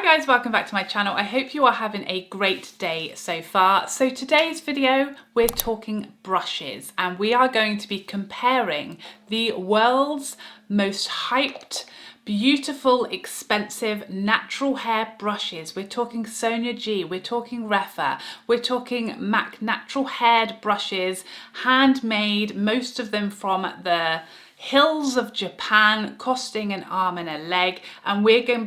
guys, welcome back to my channel. I hope you are having a great day so far. So today's video, we're talking brushes and we are going to be comparing the world's most hyped, beautiful, expensive natural hair brushes. We're talking Sonia G, we're talking Rephr, we're talking MAC natural haired brushes, handmade, most of them from the hills of Japan, costing an arm and a leg, and we're going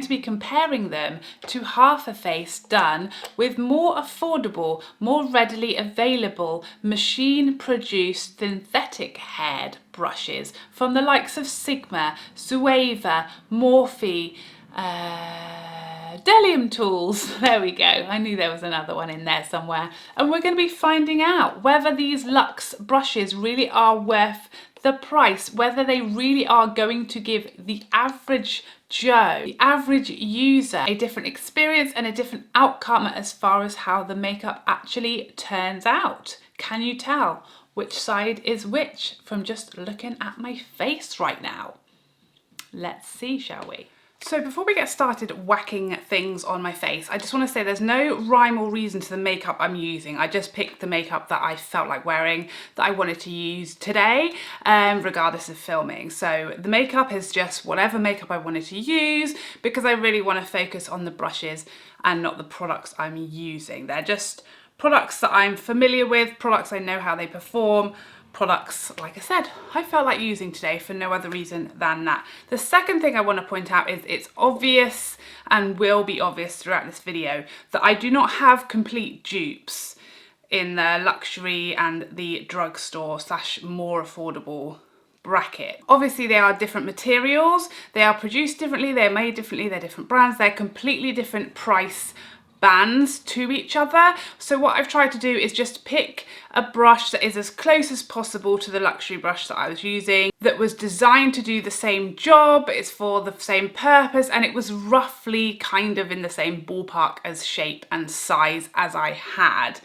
to be comparing them to half a face done with more affordable, more readily available, machine-produced synthetic haired brushes from the likes of Sigma, Zoeva, Morphe, Bdellium tools. There we go. I knew there was another one in there somewhere. And we're going to be finding out whether these luxe brushes really are worth the price, whether they really are going to give the average Joe, the average user, a different experience and a different outcome as far as how the makeup actually turns out. Can you tell which side is which from just looking at my face right now? Let's see, shall we? So before we get started whacking things on my face, I just want to say there's no rhyme or reason to the makeup I'm using. I just picked the makeup that I felt like wearing, that I wanted to use today, regardless of filming. So the makeup is just whatever makeup I wanted to use because I really want to focus on the brushes and not the products I'm using. They're just products that I'm familiar with, products I know how they perform, products, like I said, I felt like using today for no other reason than that. The second thing I want to point out is it's obvious and will be obvious throughout this video that I do not have complete dupes in the luxury and the drugstore / more affordable bracket. Obviously they are different materials, they are produced differently, they're made differently, they're different brands, they're completely different price bands to each other. So what I've tried to do is just pick a brush that is as close as possible to the luxury brush that I was using, that was designed to do the same job, it's for the same purpose, and it was roughly kind of in the same ballpark as shape and size as I had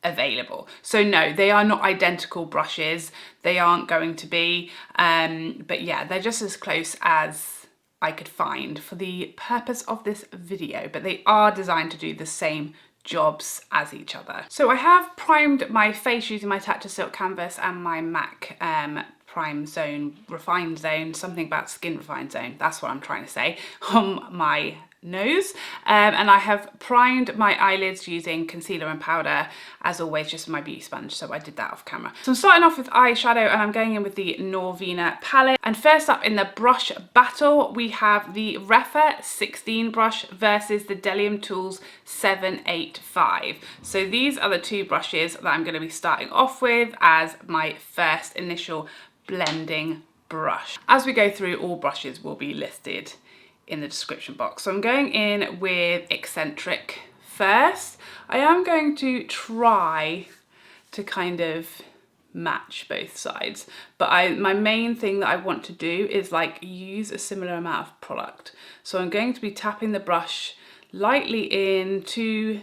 available. So no, they are not identical brushes, they aren't going to be, but yeah, they're just as close as I could find for the purpose of this video, but they are designed to do the same jobs as each other. So I have primed my face using my Tatcha Silk Canvas and my MAC Prime Zone, Refined Zone, something about Skin Refined Zone, that's what I'm trying to say, on my nose. And I have primed my eyelids using concealer and powder, as always, just my beauty sponge, so I did that off camera. So I'm starting off with eyeshadow and I'm going in with the Norvina palette. And first up in the brush battle, we have the Rephr 16 brush versus the Bdellium Tools 785. So these are the two brushes that I'm going to be starting off with as my first initial blending brush. As we go through, all brushes will be listed in the description box. So I'm going in with Eccentric first. I am going to try to kind of match both sides, but my main thing that I want to do is like use a similar amount of product. So I'm going to be tapping the brush lightly into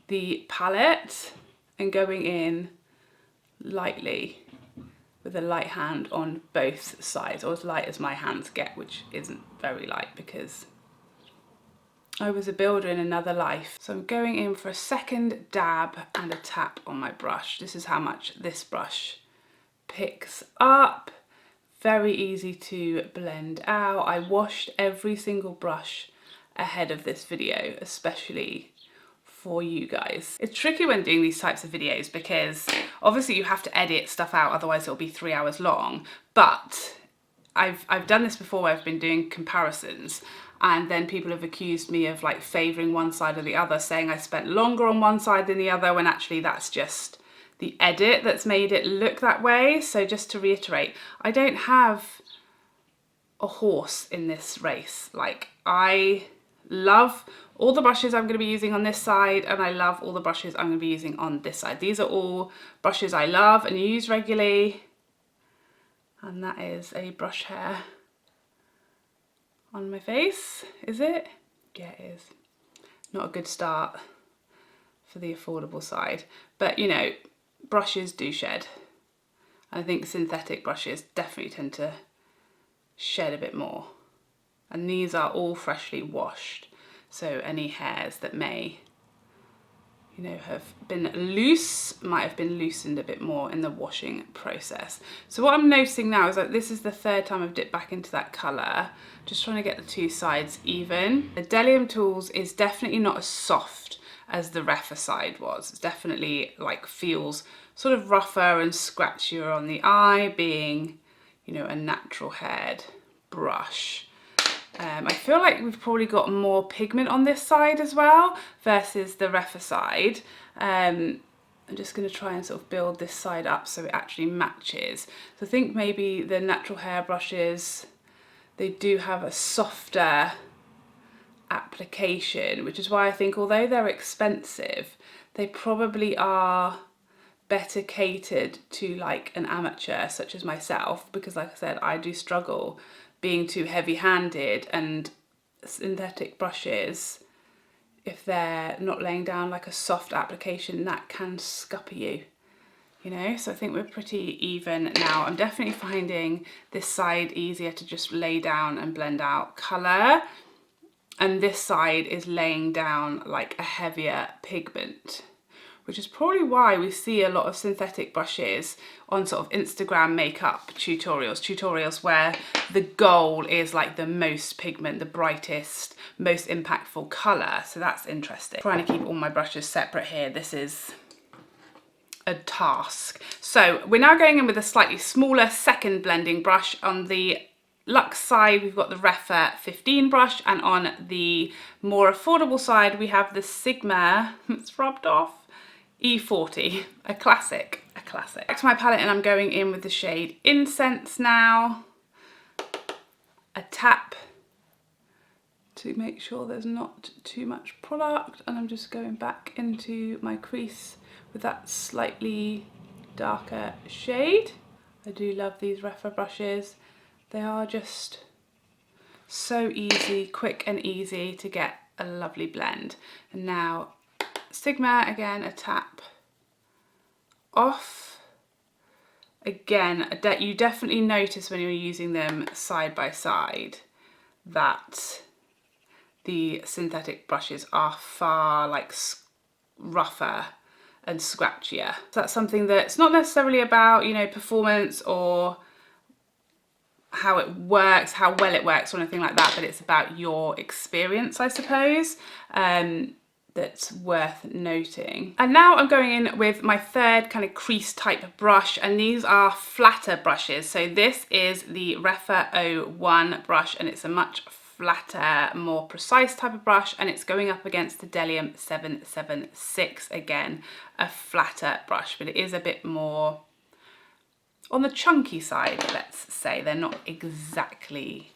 the palette and going in lightly with a light hand on both sides, or as light as my hands get, which isn't very light because I was a builder in another life. So I'm going in for a second dab and a tap on my brush. This is how much this brush picks up. Very easy to blend out. I washed every single brush ahead of this video, especially for you guys. It's tricky when doing these types of videos because obviously you have to edit stuff out, otherwise it'll be 3 hours long. But I've done this before where I've been doing comparisons and then people have accused me of like favouring one side or the other, saying I spent longer on one side than the other, when actually that's just the edit that's made it look that way. So just to reiterate, I don't have a horse in this race. Like, I love all the brushes I'm going to be using on this side and I love all the brushes I'm going to be using on this side. These are all brushes I love and use regularly, and that is a brush hair on my face. Is it? Yeah, it is. Not a good start for the affordable side, but you know, brushes do shed. I think synthetic brushes definitely tend to shed a bit more And these are all freshly washed. So any hairs that may, you know, have been loose, might have been loosened a bit more in the washing process. So what I'm noticing now is that this is the third time I've dipped back into that colour, just trying to get the two sides even. The Bdellium Tools is definitely not as soft as the Rephr side was. It's definitely like feels sort of rougher and scratchier on the eye, being, you know, a natural haired brush. I feel like we've probably got more pigment on this side as well versus the Rephr side. I'm just going to try and sort of build this side up so it actually matches. So I think maybe the natural hair brushes, they do have a softer application, which is why I think although they're expensive, they probably are better catered to like an amateur such as myself, because like I said, I do struggle being too heavy-handed, and synthetic brushes, if they're not laying down like a soft application, that can scupper you, you know. So I think we're pretty even now. I'm definitely finding this side easier to just lay down and blend out colour, and this side is laying down like a heavier pigment, which is probably why we see a lot of synthetic brushes on sort of Instagram makeup tutorials where the goal is like the most pigment, the brightest, most impactful colour. So that's interesting. Trying to keep all my brushes separate here. This is a task. So we're now going in with a slightly smaller second blending brush. On the luxe side, we've got the Rephr 15 brush, and on the more affordable side, we have the Sigma, it's rubbed off, E40, a classic, a classic. Back to my palette, and I'm going in with the shade Incense now. A tap to make sure there's not too much product, and I'm just going back into my crease with that slightly darker shade. I do love these Rephr brushes. They are just so easy, quick and easy to get a lovely blend. And now Sigma, again, a tap off. Again, you definitely notice when you're using them side by side that the synthetic brushes are far like rougher and scratchier. So that's something that's not necessarily about, you know, performance or how it works, how well it works or anything like that, but it's about your experience, I suppose. That's worth noting. And now I'm going in with my third kind of crease type brush, and these are flatter brushes. So this is the Rephr 01 brush, and it's a much flatter, more precise type of brush, and it's going up against the Bdellium 776, again, a flatter brush, but it is a bit more on the chunky side, let's say. They're not exactly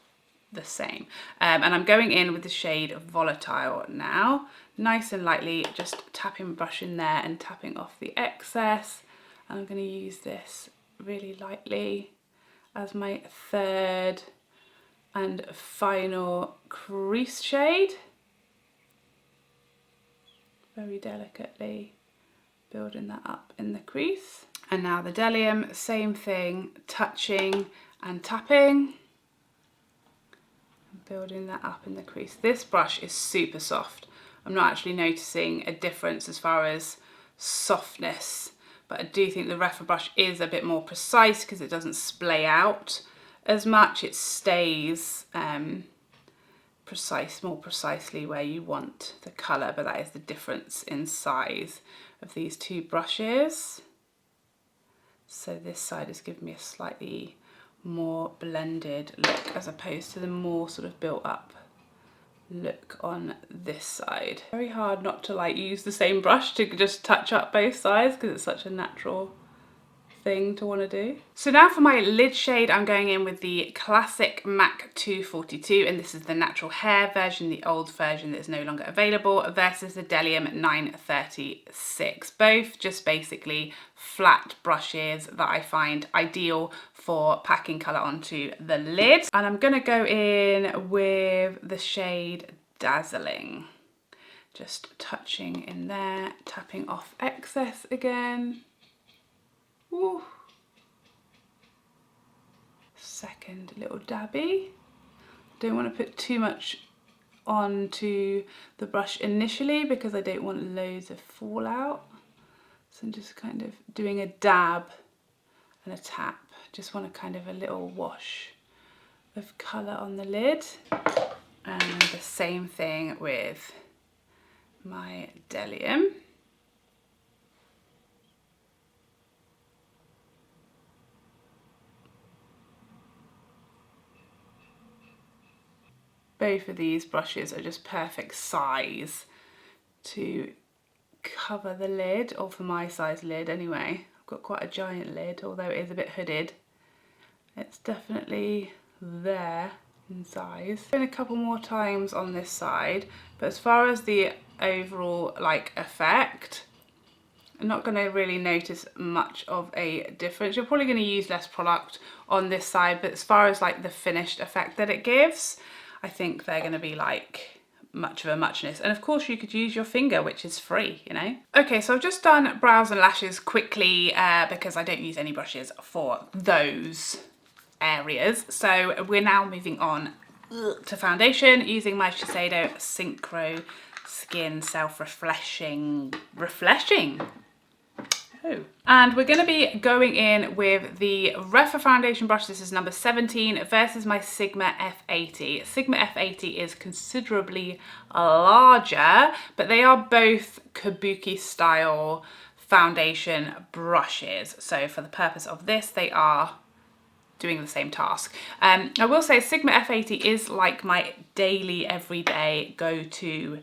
the same. And I'm going in with the shade Volatile now, nice and lightly, just tapping my brush in there and tapping off the excess. And I'm going to use this really lightly as my third and final crease shade. Very delicately building that up in the crease. And now the Bdellium, same thing, touching and tapping. Building that up in the crease. This brush is super soft. I'm not actually noticing a difference as far as softness, but I do think the Rephr brush is a bit more precise because it doesn't splay out as much. It stays more precisely where you want the colour, but that is the difference in size of these two brushes. So this side is giving me a slightly more blended look as opposed to the more sort of built up look on this side. Very hard not to like use the same brush to just touch up both sides because it's such a natural thing to want to do. So now for my lid shade, I'm going in with the classic MAC 242, and this is the natural hair version, the old version that is no longer available, versus the Bdellium 936. Both just basically flat brushes that I find ideal for packing colour onto the lid. And I'm going to go in with the shade Dazzling. Just touching in there, tapping off excess again. Ooh. Second little dabby, Don't want to put too much onto the brush initially because I don't want loads of fallout. So I'm just kind of doing a dab and a tap. Just want a kind of a little wash of colour on the lid. And the same thing with my Bdellium. Both of these brushes are just perfect size to cover the lid, or for my size lid anyway. I've got quite a giant lid, although it is a bit hooded. It's definitely there in size. Been a couple more times on this side, but as far as the overall like effect, I'm not going to really notice much of a difference. You're probably going to use less product on this side, but as far as like the finished effect that it gives, I think they're going to be like much of a muchness. And of course you could use your finger, which is free, you know. Okay, so I've just done brows and lashes quickly because I don't use any brushes for those areas. So we're now moving on to foundation using my Shiseido Synchro Skin Refreshing. Oh. And we're going to be going in with the Rephr foundation brush. This is number 17 versus my Sigma F80. Sigma F80 is considerably larger, but they are both kabuki style foundation brushes. So for the purpose of this, they are doing the same task. I will say Sigma F80 is like my daily, everyday go-to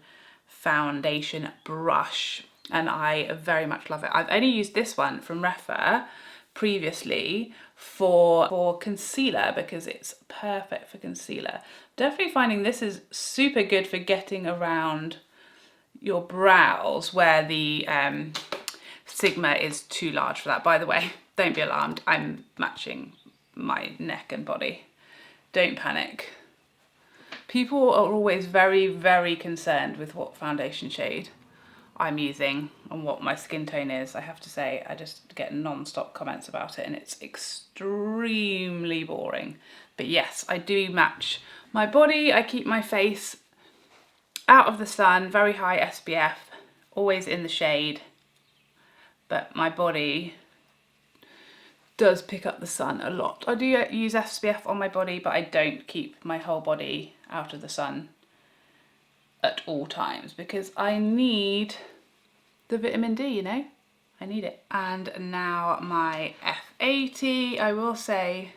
foundation brush, and I very much love it. I've only used this one from Rephr previously for concealer because it's perfect for concealer. Definitely finding this is super good for getting around your brows where the Sigma is too large for that. By the way, don't be alarmed, I'm matching my neck and body. Don't panic. People are always very, very concerned with what foundation shade I'm using and what my skin tone is. I have to say, I just get non-stop comments about it and it's extremely boring. But yes, I do match my body. I keep my face out of the sun, very high SPF, always in the shade. But my body does pick up the sun a lot. I do use SPF on my body, but I don't keep my whole body out of the sun at all times because I need the vitamin D, you know, I need it. And now my F80, I will say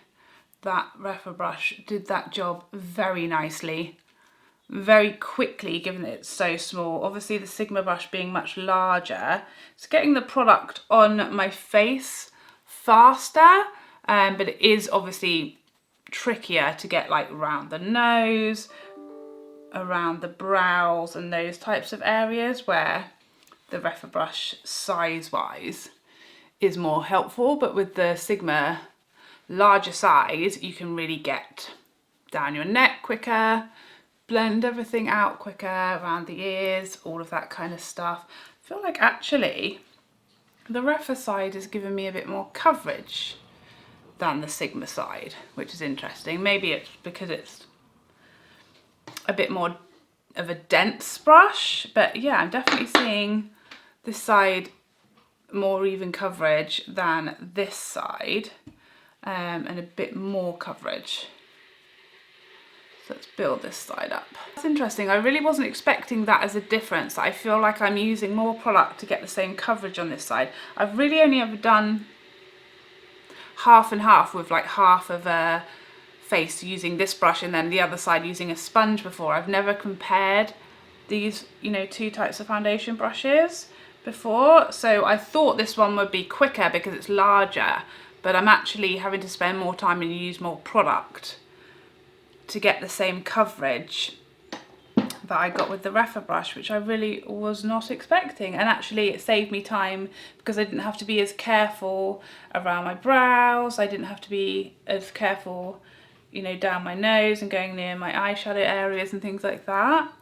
that Rephr brush did that job very nicely, very quickly, given that it's so small. Obviously the Sigma brush being much larger, it's getting the product on my face faster, but it is obviously trickier to get like around the nose, around the brows and those types of areas where the Rephr brush size wise is more helpful. But with the Sigma larger size, you can really get down your neck quicker, blend everything out quicker, around the ears, all of that kind of stuff. I feel like actually the Rephr side has given me a bit more coverage than the Sigma side, which is interesting. Maybe it's because it's a bit more of a dense brush, but yeah, I'm definitely seeing this side more even coverage than this side, and a bit more coverage. So let's build this side up. That's interesting. I really wasn't expecting that as a difference. I feel like I'm using more product to get the same coverage on this side. I've really only ever done half and half, with like half of a face using this brush and then the other side using a sponge before. I've never compared these, you know, two types of foundation brushes before, so I thought this one would be quicker because it's larger, but I'm actually having to spend more time and use more product to get the same coverage that I got with the Rephr brush, which I really was not expecting. And actually it saved me time because I didn't have to be as careful around my brows, I didn't have to be as careful, you know, down my nose and going near my eyeshadow areas and things like that.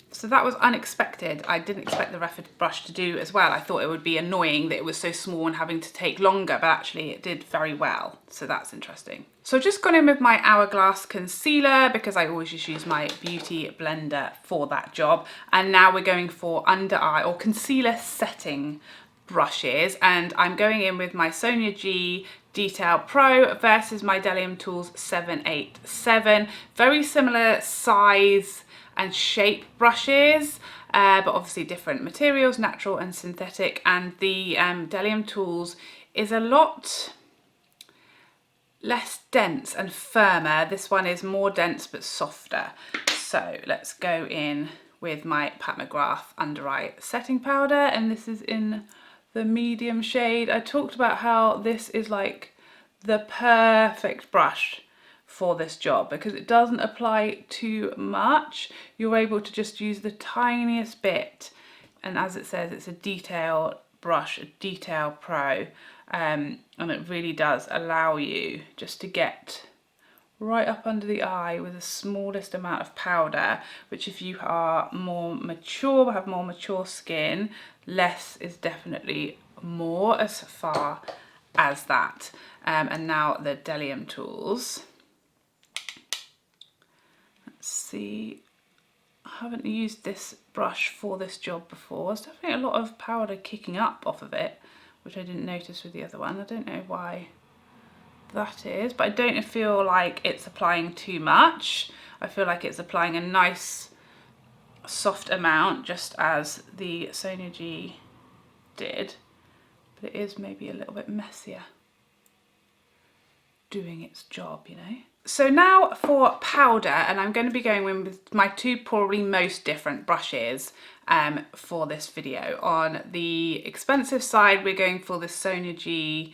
So that was unexpected. I didn't expect the Rephr brush to do as well. I thought it would be annoying that it was so small and having to take longer, but actually it did very well. So that's interesting. So I've just gone in with my Hourglass concealer because I always just use my beauty blender for that job. And now we're going for under eye or concealer setting brushes, and I'm going in with my Sonia G Detail Pro versus my Bdellium Tools 787. Very similar size and shape brushes, but obviously different materials, natural and synthetic. And the Bdellium Tools is a lot less dense and firmer. This one is more dense but softer. So let's go in with my Pat McGrath under eye setting powder, and this is in the medium shade. I talked about how this is like the perfect brush for this job because it doesn't apply too much. You're able to just use the tiniest bit, and as it says, it's a detail brush, a Detail Pro, and it really does allow you just to get right up under the eye with the smallest amount of powder, which if you are more mature, have more mature skin, less is definitely more as far as that. And now the Bdellium Tools. Let's see, I haven't used this brush for this job before. There's definitely a lot of powder kicking up off of it, which I didn't notice with the other one. I don't know why that is, but I don't feel like it's applying too much. I feel like it's applying a nice soft amount, just as the Sonia G did, but it is maybe a little bit messier doing its job, you know. So now for powder, and I'm going to be going in with my two probably most different brushes for this video. On the expensive side, we're going for the Sonia G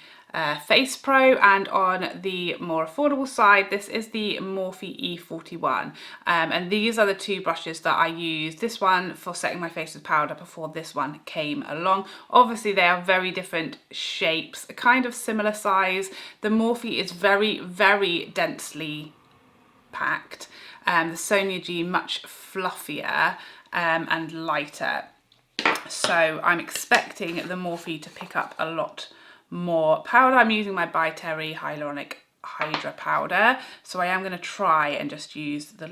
Face Pro, and on the more affordable side, this is the Morphe E41. And these are the two brushes that I use. This one for setting my face with powder before this one came along. Obviously, they are very different shapes, a kind of similar size. The Morphe is very, very densely packed. The Sonia G much fluffier and lighter. So I'm expecting the Morphe to pick up a lot more powder. I'm using my By Terry Hyaluronic Hydra powder, so I am going to try and just use the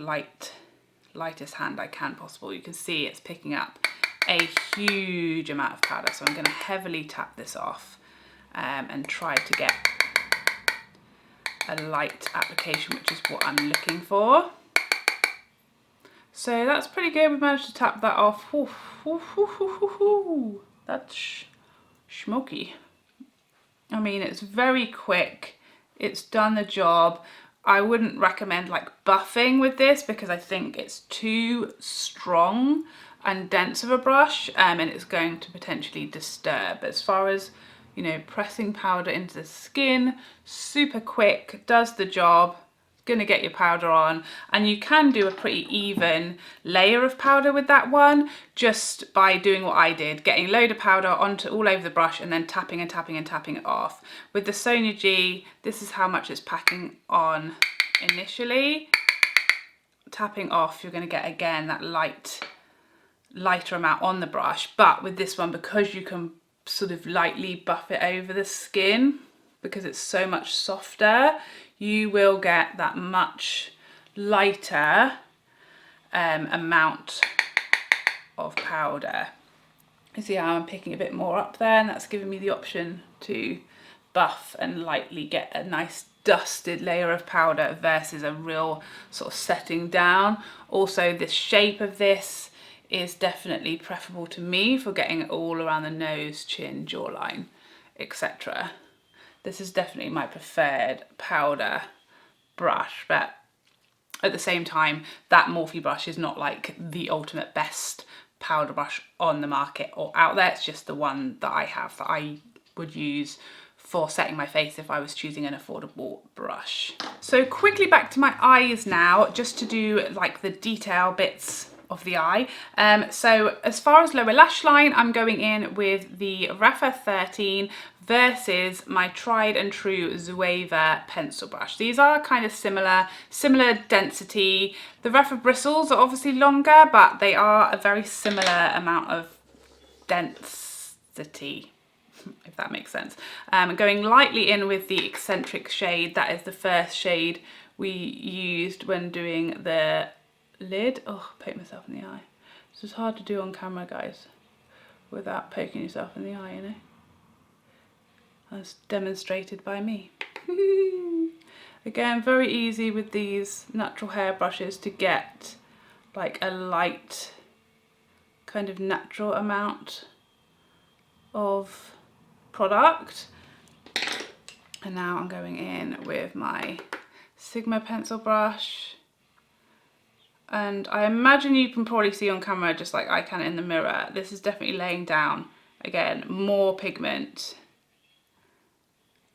lightest hand I can possible. You can see it's picking up a huge amount of powder, so I'm going to heavily tap this off and try to get a light application, which is what I'm looking for. So that's pretty good. We've managed to tap that off. Ooh, ooh, ooh, ooh, ooh. That's smoky. I mean, it's very quick. It's done the job. I wouldn't recommend like buffing with this because I think it's too strong and dense of a brush, and it's going to potentially disturb. As far as, you know, pressing powder into the skin, super quick, does the job. Gonna get your powder on, and you can do a pretty even layer of powder with that one just by doing what I did, getting a load of powder onto all over the brush and then tapping and tapping and tapping it off. With the Sonia G, this is how much it's packing on initially. Tapping off, you're going to get again that lighter amount on the brush, but with this one, because you can sort of lightly buff it over the skin because it's so much softer, you will get that much lighter amount of powder. You see how I'm picking a bit more up there, and that's giving me the option to buff and lightly get a nice dusted layer of powder versus a real sort of setting down. Also, the shape of this is definitely preferable to me for getting it all around the nose, chin, jawline, etc. This is definitely my preferred powder brush, but at the same time, that Morphe brush is not like the ultimate best powder brush on the market or out there. It's just the one that I have that I would use for setting my face if I was choosing an affordable brush. So quickly back to my eyes now, just to do like the detail bits of the eye. So as far as lower lash line, I'm going in with the Rephr 13 versus my tried and true Zoeva pencil brush. These are kind of similar density. The Rephr bristles are obviously longer, but they are a very similar amount of density, if that makes sense. Going lightly in with the eccentric shade. That is the first shade we used when doing the lid. Oh, I poked myself in the eye. This is hard to do on camera, guys, without poking yourself in the eye, you know. As demonstrated by me. Again, very easy with these natural hair brushes to get like a light, kind of natural amount of product. And now I'm going in with my Sigma pencil brush. And I imagine you can probably see on camera, just like I can in the mirror, this is definitely laying down, again, more pigment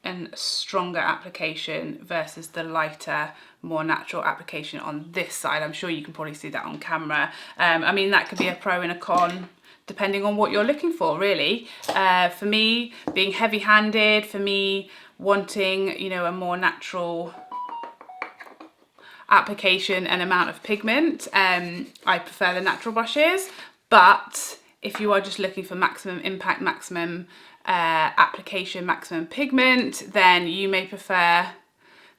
and stronger application versus the lighter, more natural application on this side. I'm sure you can probably see that on camera. I mean, that could be a pro and a con, depending on what you're looking for, really. For me, being heavy-handed, for me wanting, you know, a more natural application and amount of pigment, I prefer the natural brushes. But if you are just looking for maximum impact, maximum application, maximum pigment, then you may prefer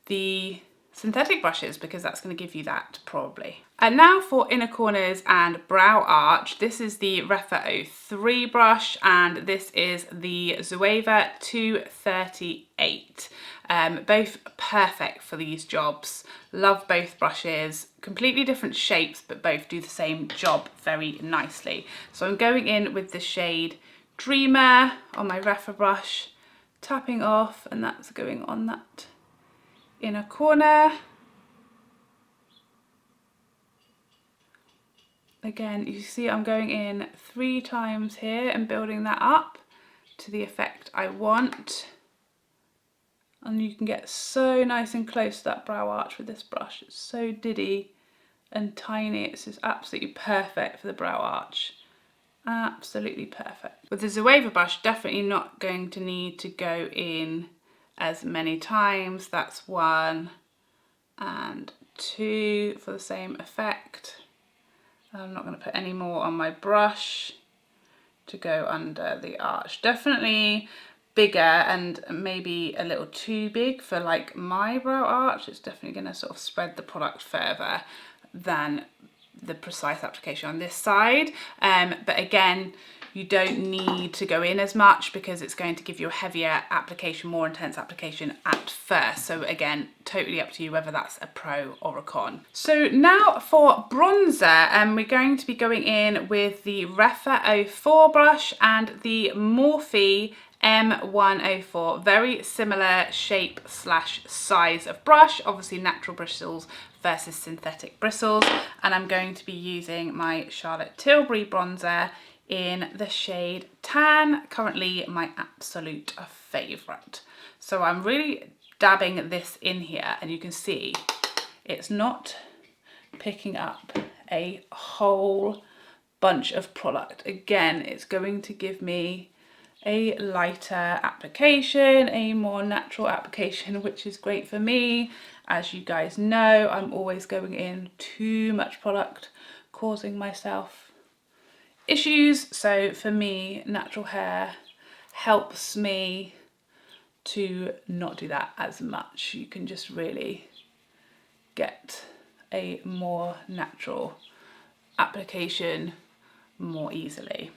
the synthetic brushes, because that's going to give you that probably. And now for inner corners and brow arch. This is the Rephr 03 brush, and this is the Zoeva 238. Both perfect for these jobs. Love both brushes. Completely different shapes, but both do the same job very nicely. So I'm going in with the shade Dreamer on my Rephr brush, tapping off, and that's going on that inner corner. Again, you see I'm going in 3 times here and building that up to the effect I want. And you can get so nice and close to that brow arch with this brush. It's so diddy and tiny. It's just absolutely perfect for the brow arch. Absolutely perfect. With the Zoeva brush, definitely not going to need to go in as many times. That's 1 and 2 for the same effect. I'm not going to put any more on my brush to go under the arch. Definitely bigger and maybe a little too big for like my brow arch. It's definitely going to sort of spread the product further than the precise application on this side. But again, you don't need to go in as much because it's going to give you a heavier application, more intense application at first. So again, totally up to you whether that's a pro or a con. So now for bronzer, we're going to be going in with the Rephr 04 brush and the Morphe M104. Very similar shape / size of brush, obviously natural bristles versus synthetic bristles. And I'm going to be using my Charlotte Tilbury bronzer in the shade Tan, currently my absolute favourite. So I'm really dabbing this in here, and you can see it's not picking up a whole bunch of product. Again, it's going to give me a lighter application, a more natural application, which is great for me. As you guys know, I'm always going in too much product, causing myself issues. So for me, natural hair helps me to not do that as much. You can just really get a more natural application more easily.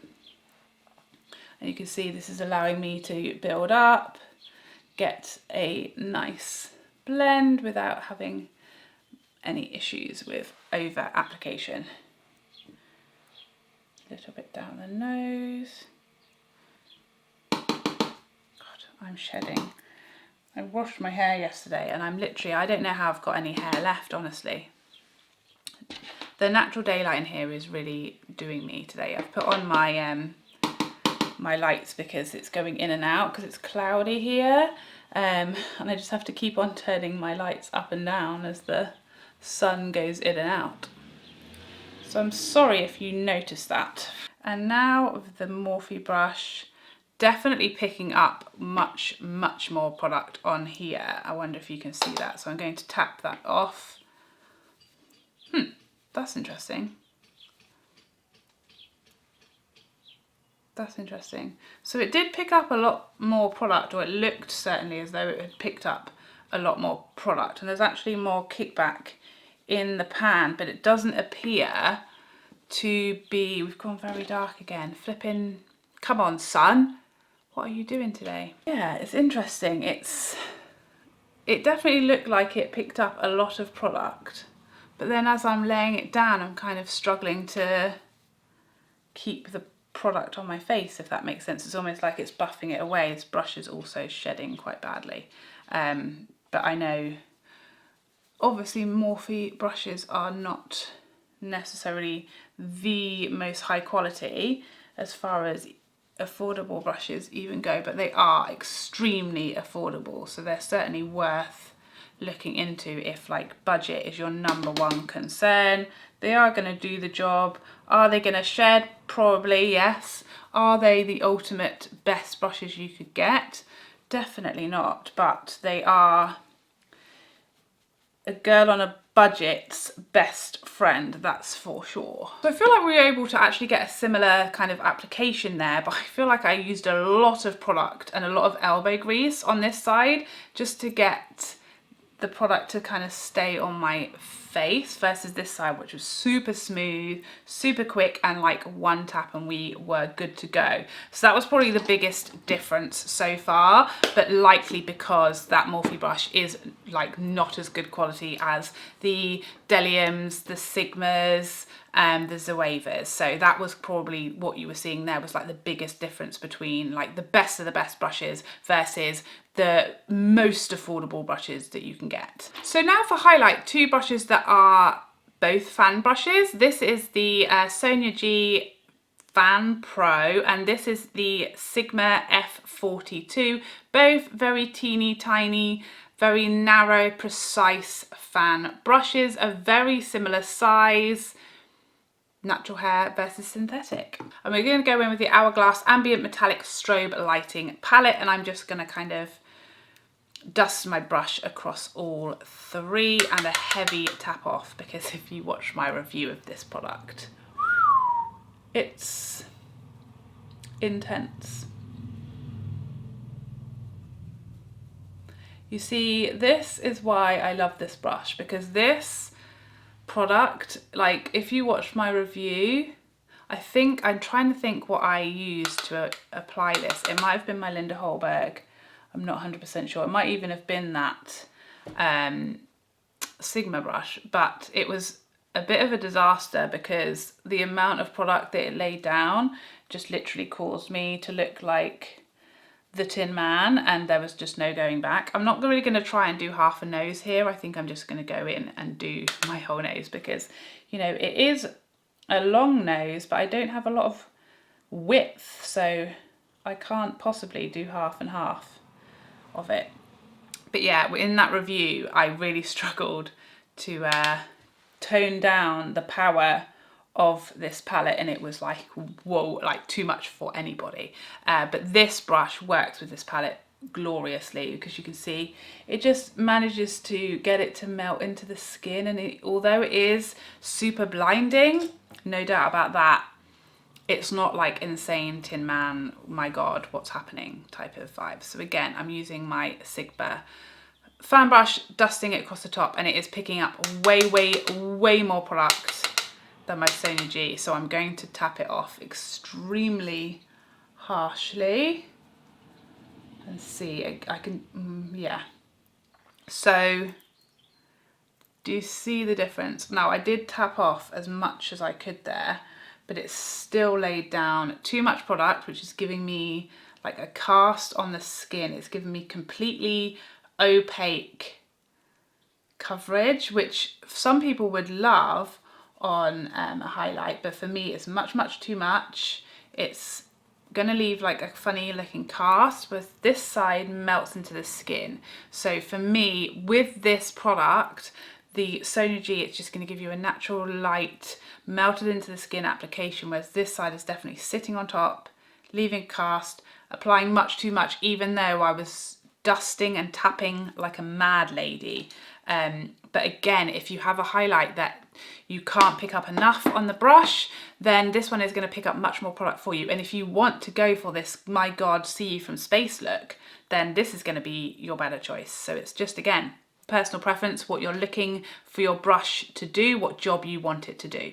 And you can see this is allowing me to build up, get a nice blend without having any issues with over application. A little bit down the nose. God, I'm shedding. I washed my hair yesterday and I'm literally, I don't know how I've got any hair left, honestly. The natural daylight in here is really doing me today. I've put on my my lights because it's going in and out because it's cloudy here, and I just have to keep on turning my lights up and down as the sun goes in and out. So I'm sorry if you noticed that. And now with the Morphe brush, definitely picking up much more product on here. I wonder if you can see that. So I'm going to tap that off. That's interesting. That's interesting. So it did pick up a lot more product, or it looked certainly as though it had picked up a lot more product. And there's actually more kickback in the pan, but it doesn't appear to be, we've gone very dark again. Flipping, come on, sun. What are you doing today? Yeah, it's interesting. It definitely looked like it picked up a lot of product, but then as I'm laying it down, I'm kind of struggling to keep the product on my face, if that makes sense. It's almost like it's buffing it away. This brush is also shedding quite badly. But I know, obviously, Morphe brushes are not necessarily the most high quality as far as affordable brushes even go, but they are extremely affordable, so they're certainly worth looking into if like budget is your #1 concern. They are going to do the job. Are they going to shed? Probably, yes. Are they the ultimate best brushes you could get? Definitely not, but they are a girl on a budget's best friend, that's for sure. So I feel like we were able to actually get a similar kind of application there, but I feel like I used a lot of product and a lot of elbow grease on this side just to get the product to kind of stay on my face versus this side, which was super smooth, super quick, and like one tap and we were good to go. So that was probably the biggest difference so far, but likely because that Morphe brush is like not as good quality as the Bdelliums, the Sigmas, the Zoevas. So that was probably what you were seeing there, was like the biggest difference between like the best of the best brushes versus the most affordable brushes that you can get. So now for highlight, two brushes that are both fan brushes. This is the Sonia G Fan Pro, and this is the Sigma F42. Both very teeny tiny, very narrow, precise fan brushes, a very similar size. Natural hair versus synthetic. And we're going to go in with the Hourglass Ambient Metallic Strobe Lighting Palette, and I'm just going to kind of dust my brush across all three and a heavy tap off, because if you watch my review of this product, it's intense. You see, this is why I love this brush, because this product, like if you watch my review, I'm trying to think what I used to apply this. It might have been my Linda Holberg. I'm not 100% sure. It might even have been that Sigma brush, but it was a bit of a disaster because the amount of product that it laid down just literally caused me to look like the Tin Man, and there was just no going back. I'm not really going to try and do half a nose here. I think I'm just going to go in and do my whole nose because, you know, it is a long nose, but I don't have a lot of width, so I can't possibly do half and half of it. But yeah, in that review I really struggled to tone down the power of this palette, and it was like, whoa, like too much for anybody. But this brush works with this palette gloriously, because you can see it just manages to get it to melt into the skin, and although it is super blinding, no doubt about that, it's not like insane Tin Man, my God, what's happening type of vibe. So again, I'm using my Sigma fan brush, dusting it across the top, and it is picking up way more product than my Sonia G. So I'm going to tap it off extremely harshly and see, I can, yeah. So do you see the difference? Now I did tap off as much as I could there, but it's still laid down too much product, which is giving me like a cast on the skin. It's giving me completely opaque coverage, which some people would love on a highlight, but for me it's much too much. It's gonna leave like a funny looking cast, but this side melts into the skin. So for me, with this product, the Sonia G, it's just going to give you a natural light, melted into the skin application, whereas this side is definitely sitting on top, leaving cast, applying much too much, even though I was dusting and tapping like a mad lady. But again, if you have a highlight that you can't pick up enough on the brush, then this one is going to pick up much more product for you. And if you want to go for this, my God, see you from space look, then this is going to be your better choice. So it's just, again, personal preference, what you're looking for your brush to do, what job you want it to do,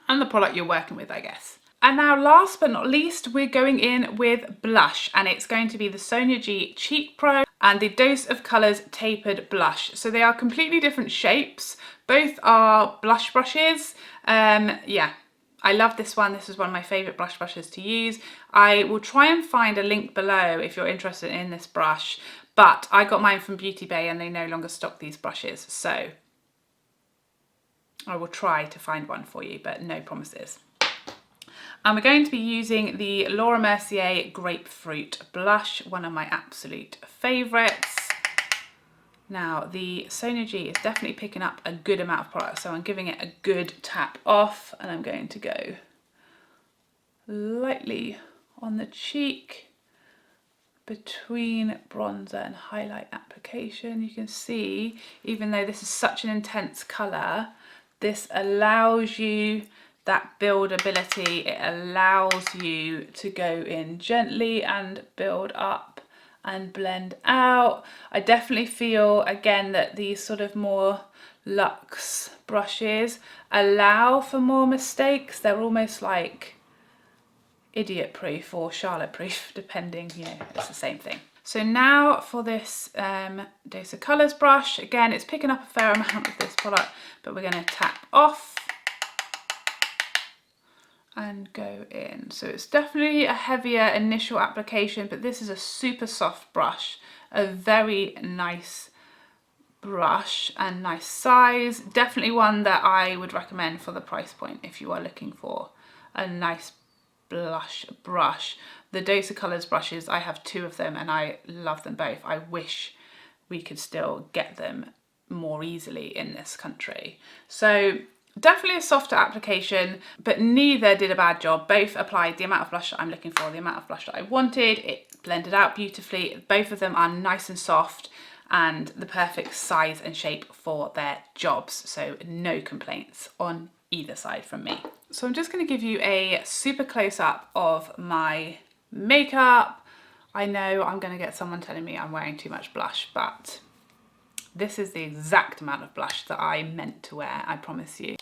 and the product you're working with, I guess. And now last but not least, we're going in with blush, and it's going to be the Sonia G Cheek Pro and the Dose of Colours Tapered Blush. So they are completely different shapes. Both are blush brushes. Yeah, I love this one. This is one of my favourite blush brushes to use. I will try and find a link below if you're interested in this brush, but I got mine from Beauty Bay and they no longer stock these brushes. So I will try to find one for you, but no promises. And we're going to be using the Laura Mercier Grapefruit blush, one of my absolute favourites. Now, the Sonia G is definitely picking up a good amount of product, so I'm giving it a good tap off, and I'm going to go lightly on the cheek between bronzer and highlight application. You can see, even though this is such an intense colour, this allows you that buildability. It allows you to go in gently and build up and blend out. I definitely feel, again, that these sort of more luxe brushes allow for more mistakes. They're almost like idiot proof or Charlotte proof, depending, you know, it's the same thing. So now for this Dose of Colours brush, again, it's picking up a fair amount of this product, but we're going to tap off and go in. So it's definitely a heavier initial application, but this is a super soft brush, a very nice brush and nice size. Definitely one that I would recommend for the price point if you are looking for a nice blush brush. The Dose of Colours brushes, I have two of them and I love them both. I wish we could still get them more easily in this country. So definitely a softer application, but neither did a bad job. Both applied the amount of blush that I'm looking for, the amount of blush that I wanted. It blended out beautifully. Both of them are nice and soft and the perfect size and shape for their jobs. So no complaints on either side from me. So I'm just going to give you a super close up of my makeup. I know I'm going to get someone telling me I'm wearing too much blush, but this is the exact amount of blush that I meant to wear, I promise you.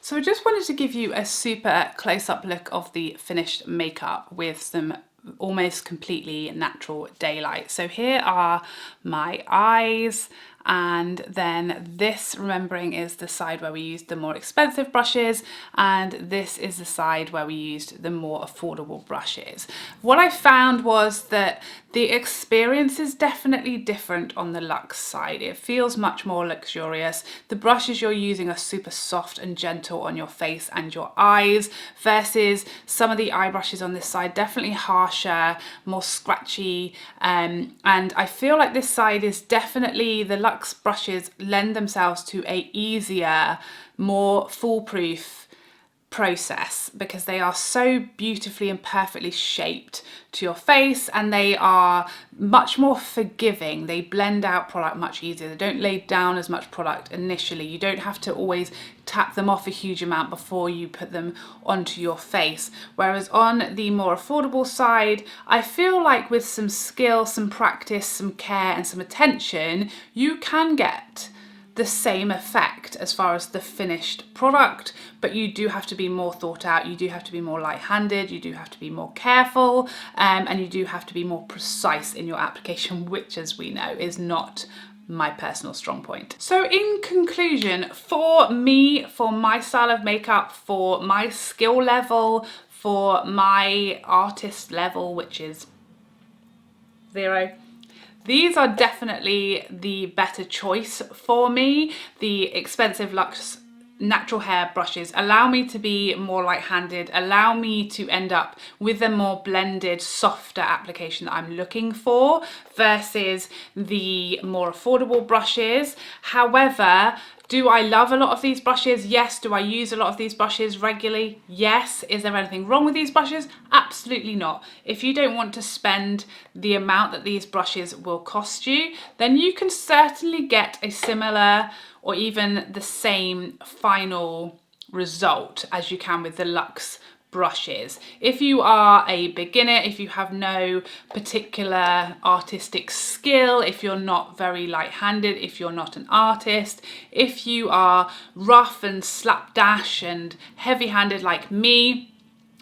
So I just wanted to give you a super close-up look of the finished makeup with some almost completely natural daylight. So here are my eyes, and then this, remembering, is the side where we used the more expensive brushes, and this is the side where we used the more affordable brushes. What I found was that the experience is definitely different on the luxe side. It feels much more luxurious. The brushes you're using are super soft and gentle on your face and your eyes, versus some of the eye brushes on this side, definitely harsher, more scratchy. And I feel like this side is definitely, the luxe brushes lend themselves to a easier, more foolproof process, because they are so beautifully and perfectly shaped to your face, and they are much more forgiving. They blend out product much easier. They don't lay down as much product initially. You don't have to always tap them off a huge amount before you put them onto your face. Whereas on the more affordable side, I feel like with some skill, some practice, some care and some attention, you can get the same effect as far as the finished product, but you do have to be more thought out, you do have to be more light-handed, you do have to be more careful, and you do have to be more precise in your application, which, as we know, is not my personal strong point. So in conclusion, for me, for my style of makeup, for my skill level, for my artist level, which is 0, these are definitely the better choice for me. The expensive luxe natural hair brushes allow me to be more light-handed, allow me to end up with a more blended, softer application that I'm looking for versus the more affordable brushes. However, do I love a lot of these brushes? Yes. Do I use a lot of these brushes regularly? Yes. Is there anything wrong with these brushes? Absolutely not. If you don't want to spend the amount that these brushes will cost you, then you can certainly get a similar or even the same final result as you can with the Luxe brushes. If you are a beginner, if you have no particular artistic skill, if you're not very light-handed, if you're not an artist, if you are rough and slapdash and heavy-handed like me,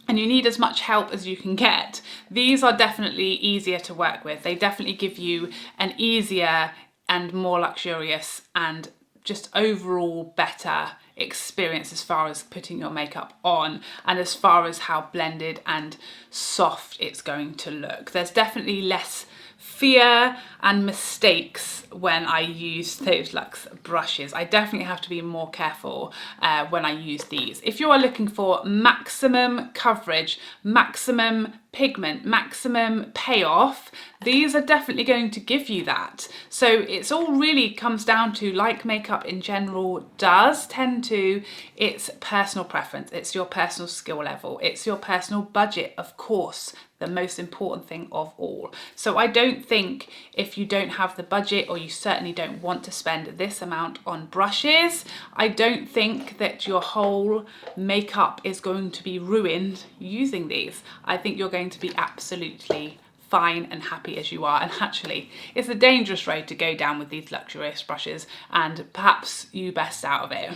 and you need as much help as you can get, these are definitely easier to work with. They definitely give you an easier and more luxurious and just overall better experience as far as putting your makeup on and as far as how blended and soft it's going to look. There's definitely less fear and mistakes when I use those Luxe brushes. I definitely have to be more careful when I use these. If you are looking for maximum coverage, maximum pigment, maximum payoff, these are definitely going to give you that. So it's all really comes down to, like makeup in general does tend to, it's personal preference, it's your personal skill level, it's your personal budget, of course, the most important thing of all. So I don't think if you don't have the budget, or you certainly don't want to spend this amount on brushes, I don't think that your whole makeup is going to be ruined using these. I think you're going to be absolutely fine and happy as you are. And actually, it's a dangerous road to go down with these luxurious brushes, and perhaps you best out of it.